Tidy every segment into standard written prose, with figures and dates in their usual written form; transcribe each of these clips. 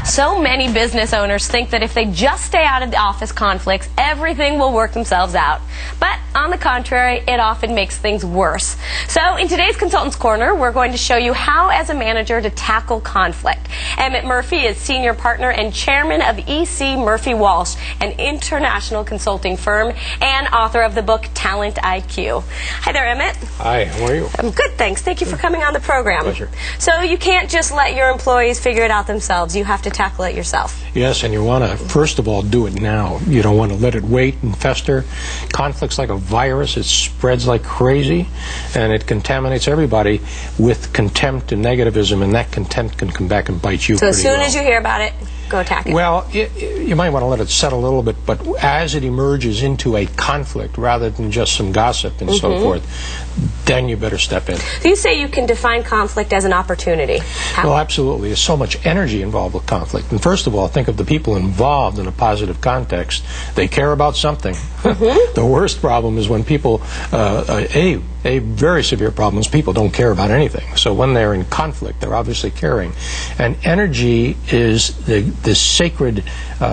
So many business owners think that if they just stay out of the office conflicts, everything will work themselves out. But on the contrary, it often makes things worse. So in today's Consultant's Corner, we're going to show you how as a manager to tackle conflict. Emmett Murphy is senior partner and chairman of EC Murphy Walsh, an international consulting firm, and author of the book Talent IQ. Hi there, Emmett. Hi, how are you? I'm good, thanks. Thank you for coming on the program. Pleasure. So you can't just let your employees figure it out themselves. You have to tackle it yourself. Yes, and you want to, first of all, do it now. You don't want to let it wait and fester. Conflict's like a virus. It spreads like crazy, and it contaminates everybody with contempt and negativism, and that contempt can come back and bite you. So as soon well. as you hear about it, go attack it. Well, you might want to let it settle a little bit, but as it emerges into a conflict rather than just some gossip and so forth, then you better step in. So you say you can define conflict as an opportunity. How? Well, absolutely. There's so much energy involved with conflict. And first of all, think of the people involved in a positive context. They care about something. The worst problem is when people, a very severe problem is people don't care about anything. So when they're in conflict, they're obviously caring. And energy is the sacred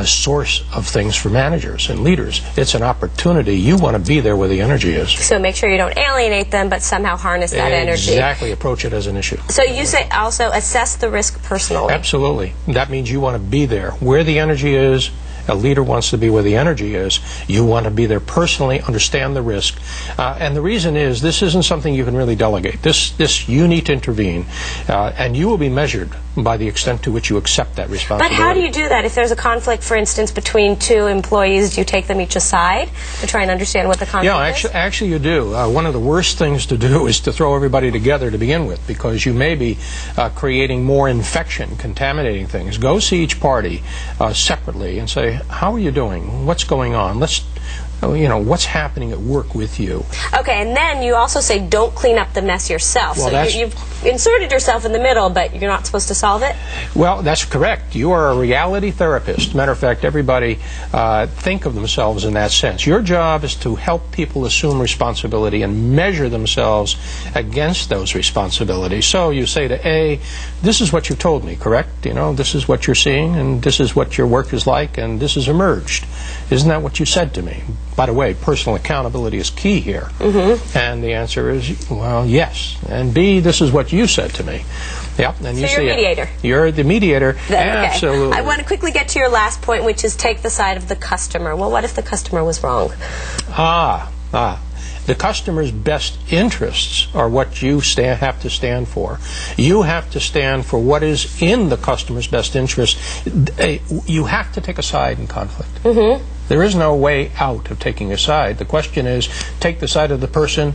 source of things for managers and leaders. It's an opportunity. You want to be there where the energy is. So make sure you don't alienate them, but somehow harness that energy. Exactly. Approach it as an issue. So you say also assess the risk personally. Absolutely. That means you want to be there where the energy is. A leader wants to be where the energy is. You want to be there personally, understand the risk. And the reason is this isn't something you can really delegate. This you need to intervene. And you will be measured by the extent to which you accept that responsibility. But how do you do that? If there's a conflict, for instance, between two employees, do you take them each aside to try and understand what the conflict is? Actually you do. One of the worst things to do is to throw everybody together to begin with, because you may be creating more infection, contaminating things. Go see each party separately and say, how are you doing? What's going on? What's happening at work with you? Okay, and then you also say don't clean up the mess yourself. Well, so you've inserted yourself in the middle, but you're not supposed to solve it? Well, that's correct. You are a reality therapist. Matter of fact, everybody think of themselves in that sense. Your job is to help people assume responsibility and measure themselves against those responsibilities. So you say to A, this is what you told me, correct? This is what you're seeing, and this is what your work is like, and this has emerged. Isn't that what you said to me? By the way, personal accountability is key here. And the answer is, well, yes. And B, this is what you said to me. Yep. And so you're a mediator. You're the mediator. Okay. Absolutely. I want to quickly get to your last point, which is take the side of the customer. Well, what if the customer was wrong? The customer's best interests are what you have to stand for. You have to stand for what is in the customer's best interest. You have to take a side in conflict. There is no way out of taking a side. The question is, take the side of the person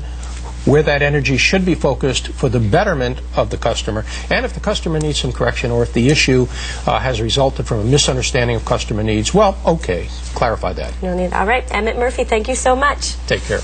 where that energy should be focused for the betterment of the customer. And if the customer needs some correction, or if the issue has resulted from a misunderstanding of customer needs, well, okay, clarify that. All right. Emmett Murphy, thank you so much. Take care.